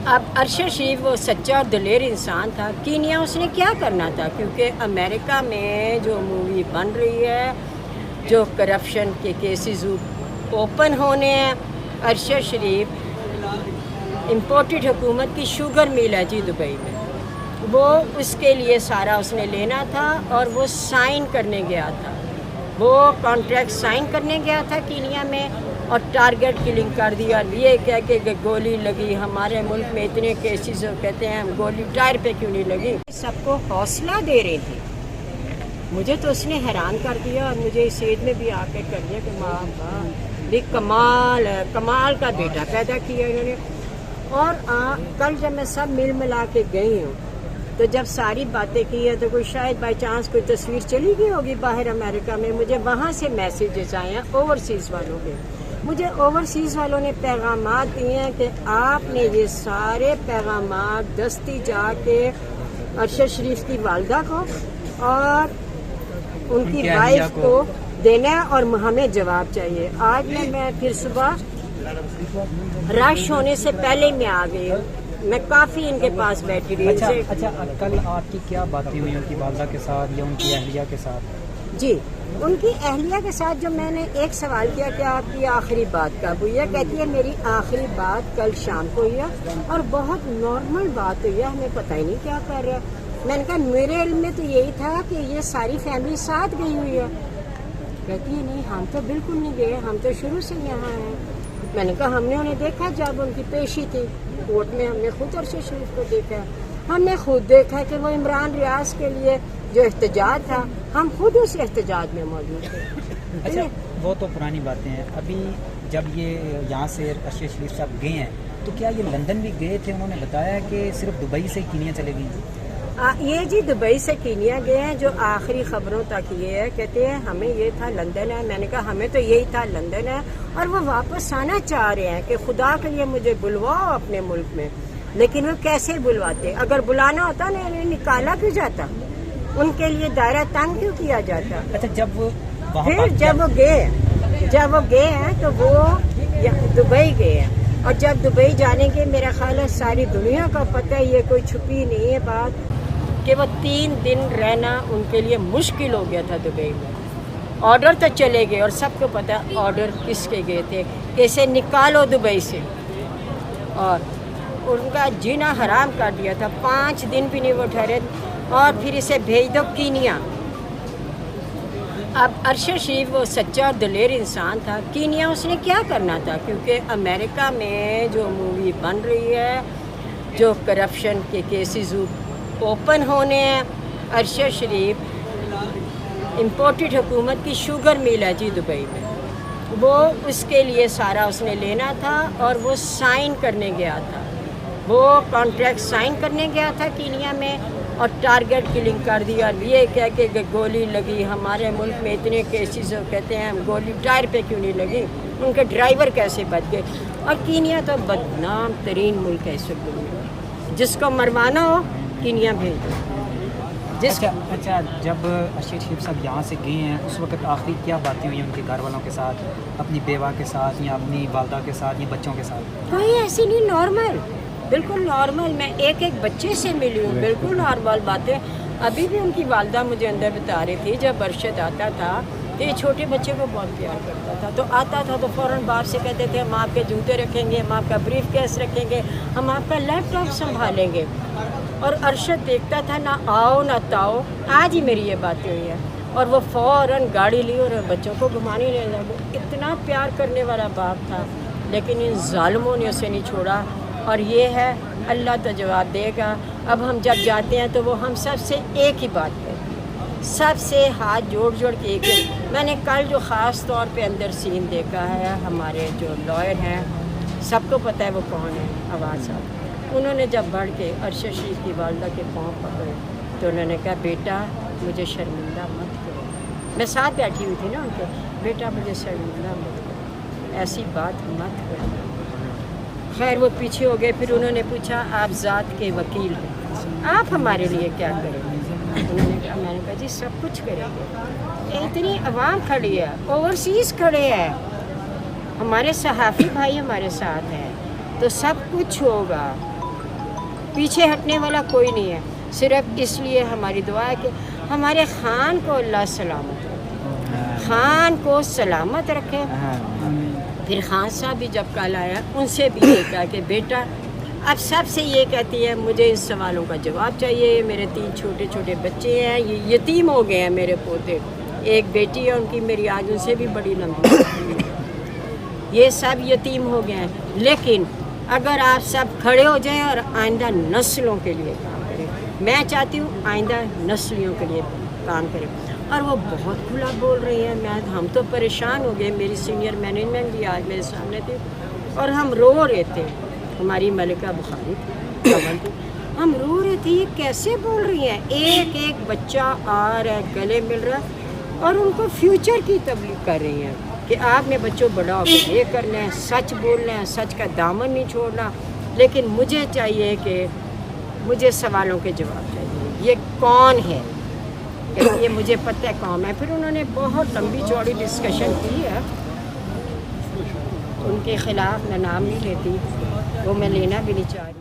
اب ارشد شریف وہ سچا اور دلیر انسان تھا. کینیا اس نے کیا کرنا تھا، کیونکہ امریکہ میں جو مووی بن رہی ہے، جو کرپشن کے کیسز اوپن ہونے ہیں. ارشد شریف امپورٹڈ حکومت کی شوگر مل ہے جی دبئی میں، وہ اس کے لیے سارا اس نے لینا تھا اور وہ سائن کرنے گیا تھا. وہ کانٹریکٹ سائن کرنے گیا تھا کینیا میں اور ٹارگیٹ کلنگ کر دی. اور یہ کہہ کے کہ گولی لگی، ہمارے ملک میں اتنے کیسز کہتے ہیں ہم گولی ٹائر پہ کیوں نہیں لگی. سب کو حوصلہ دے رہی تھی. مجھے تو اس نے حیران کر دیا اور مجھے اس ایج میں بھی آ کے کر دیا کہ ماں بھی کمال ہے، کمال کا بیٹا پیدا کیا انہوں نے. اور کل جب میں سب مل ملا کے گئی ہوں تو جب ساری باتیں کی ہیں تو کوئی شاید بائی چانس کوئی تصویر چلی گئی ہوگی باہر امریکہ میں. مجھے وہاں سے میسیجز آئے ہیں اوورسیز والوں کے. مجھے اوورسیز والوں نے پیغامات دیے ہیں کہ آپ نے یہ سارے پیغامات دستی جا کے ارشد شریف کی والدہ کو اور ان کی وائف کو دینا ہے اور ہمیں جواب چاہیے. آج میں پھر صبح رش ہونے سے پہلے میں آ گئی ہوں. میں کافی ان کے پاس بیٹھی رہی. اچھا کل آپ کی کیا باتیں ہوئی ان کی والدہ کے ساتھ یا ان کی اہلیہ کے ساتھ؟ جی ان کی اہلیہ کے ساتھ جو میں نے ایک سوال کیا کہ آپ کی آخری بات کب ہوئی ہے، کہتی ہے میری آخری بات کل شام کو ہوئی ہے اور بہت نارمل بات ہوئی ہے، ہمیں پتہ ہی نہیں کیا کر رہا. میں نے کہا میرے علم میں تو یہی تھا کہ یہ ساری فیملی ساتھ گئی ہوئی ہے. کہتی ہے نہیں ہم تو بالکل نہیں گئے، ہم تو شروع سے یہاں ہیں. میں نے کہا ہم نے انہیں دیکھا جب ان کی پیشی تھی کورٹ میں، ہم نے خود ارشد شریف کو دیکھا، ہم نے خود دیکھا کہ وہ عمران ریاض کے لیے جو احتجاج تھا ہم خود اس احتجاج میں موجود تھے. اچھا وہ تو پرانی باتیں ہیں. ابھی جب یہ یہاں سے ارشد شریف صاحب گئے ہیں تو کیا یہ لندن بھی گئے تھے؟ انہوں نے بتایا کہ صرف دبئی سے کینیا چلے گئی. یہ جی دبئی سے کینیا گئے ہیں. جو آخری خبروں تک یہ ہے کہتے ہیں ہمیں یہ تھا لندن ہے. میں نے کہا ہمیں تو یہی تھا لندن ہے اور وہ واپس آنا چاہ رہے ہیں کہ خدا کے لیے مجھے بلواؤ اپنے ملک میں. لیکن وہ کیسے بلواتے؟ اگر بلانا ہوتا نا انہیں نکالا کیوں جاتا؟ ان کے لیے دائرہ تنگ کیوں کیا جاتا؟ اچھا جب وہ گئے ہیں تو وہ دبئی گئے ہیں اور جب دبئی جانے کے میرا خیال ہے ساری دنیا کا پتہ ہے، یہ کوئی چھپی نہیں ہے بات کہ وہ 3 دن رہنا ان کے لیے مشکل ہو گیا تھا دبئی میں. آرڈر تو چلے گئے اور سب کو پتہ آرڈر کس کے گئے تھے کہ اسے نکالو دبئی سے، اور ان کا جینا حرام کر دیا تھا. 5 دن بھی نہیں وہ ٹھہرے اور پھر اسے بھیج دو کینیا. اب ارشد شریف وہ سچا اور دلیر انسان تھا. کینیا اس نے کیا کرنا تھا، کیونکہ امریکہ میں جو مووی بن رہی ہے، جو کرپشن کے کیسز اوپن ہونے ہیں. ارشد شریف امپورٹڈ حکومت کی شوگر مل ہے جی دبئی میں، وہ اس کے لیے سارا اس نے لینا تھا اور وہ سائن کرنے گیا تھا. وہ کانٹریکٹ سائن کرنے گیا تھا کینیا میں اور ٹارگیٹ کلنگ کر دی. اور یہ کہہ کے کہ گولی لگی، ہمارے ملک میں اتنے کیسز کہتے ہیں ہم گولی ٹائر پہ کیوں نہیں لگی، ان کے ڈرائیور کیسے بچ گئے. اور کینیا تو بدنام ترین ملک ہے اس وقت، جس کو مروانا ہو کینیا بھیج دو. اچھا جب ارشد شریف صاحب یہاں سے گئے ہیں اس وقت آخری کیا باتیں ہوئی ان کے گھر والوں کے ساتھ، اپنی بیوہ کے ساتھ یا اپنی والدہ کے ساتھ یا بچوں کے ساتھ؟ کوئی ایسی نہیں، نارمل، بالکل نارمل. میں ایک بچے سے ملی ہوں، بالکل نارمل باتیں. ابھی بھی ان کی والدہ مجھے اندر بتا رہی تھی جب ارشد آتا تھا تو یہ چھوٹے بچے کو بہت پیار کرتا تھا. تو آتا تھا تو فوراً باپ سے کہتے تھے ہم آپ کے جوتے رکھیں گے، ہم آپ کا بریف کیس رکھیں گے، ہم آپ کا لیپ ٹاپ سنبھالیں گے. اور ارشد دیکھتا تھا نہ آؤ نہ تاؤ. آج ہی میری یہ باتیں ہوئی ہیں. اور وہ فوراً گاڑی لی اور بچوں کو گھمانے لے جا. اتنا پیار کرنے والا باپ تھا، لیکن ان ظالموں نے اسے نہیں چھوڑا. اور یہ ہے اللہ تو جواب دے گا. اب ہم جب جاتے ہیں تو وہ ہم سب سے ایک ہی بات کریں، سب سے ہاتھ جوڑ کے ایک ہی. میں نے کل جو خاص طور پہ اندر سین دیکھا ہے، ہمارے جو لائر ہیں سب کو پتہ ہے وہ کون ہے، آواز صاحب. انہوں نے جب بڑھ کے ارشد شریف کی والدہ کے پاؤں پکڑے تو انہوں نے کہا بیٹا مجھے شرمندہ مت کرو. میں ساتھ بیٹھی ہوئی تھی نا ان کے. بیٹا مجھے شرمندہ مت کرو، ایسی بات مت کرو. خیر وہ پیچھے ہو گئے. پھر انہوں نے پوچھا آپ ذات کے وکیل ہیں، آپ ہمارے لیے کیا کریں گے؟ انہوں نے کہا، میں نے کہا جی سب کچھ کریں گے. اتنی عوام کھڑی ہے، اوورسیز کھڑے ہیں، ہمارے صحافی بھائی ہمارے ساتھ ہیں، تو سب کچھ ہوگا. پیچھے ہٹنے والا کوئی نہیں ہے. صرف اس لیے ہماری دعا ہے کہ ہمارے خان کو اللہ سلامت رکھے, خان کو سلامت رکھے. پھر خان صاحب بھی جب کل آیا ان سے بھی یہ کہا کہ بیٹا اب سب سے یہ کہتی ہے مجھے ان سوالوں کا جواب چاہیے. میرے 3 چھوٹے چھوٹے بچے ہیں, یہ یتیم ہو گئے ہیں میرے پوتے. ایک بیٹی ہے ان کی, میری آج ان سے بھی بڑی لمبی ہے. یہ سب یتیم ہو گئے ہیں. لیکن اگر آپ سب کھڑے ہو جائیں اور آئندہ نسلوں کے لیے کام کریں, میں چاہتی ہوں آئندہ نسلوں کے لیے کام کریں. اور وہ بہت کھلا بول رہی ہیں. ہم تو پریشان ہو گئے. میری سینئر مینجمنٹ بھی آج میرے سامنے تھی اور ہم رو رہے تھے. ہماری ملکہ بخاری تھی, ہم رو رہے تھے یہ کیسے بول رہی ہیں. ایک ایک بچہ آ رہا ہے, گلے مل رہا ہے اور ان کو فیوچر کی تبلیغ کر رہی ہیں کہ آپ نے بچوں بڑا ہو کے یہ کرنا ہے, سچ بولنا ہے, سچ کا دامن نہیں چھوڑنا. لیکن مجھے چاہیے کہ مجھے سوالوں کے جواب چاہیے. یہ کون ہے؟ یہ مجھے پتہ ہے کون ہے. پھر انہوں نے بہت لمبی چوڑی ڈسکشن کی ہے. ان کے خلاف میں نام نہیں لیتی, وہ میں لینا بھی نہیں چاہ رہی.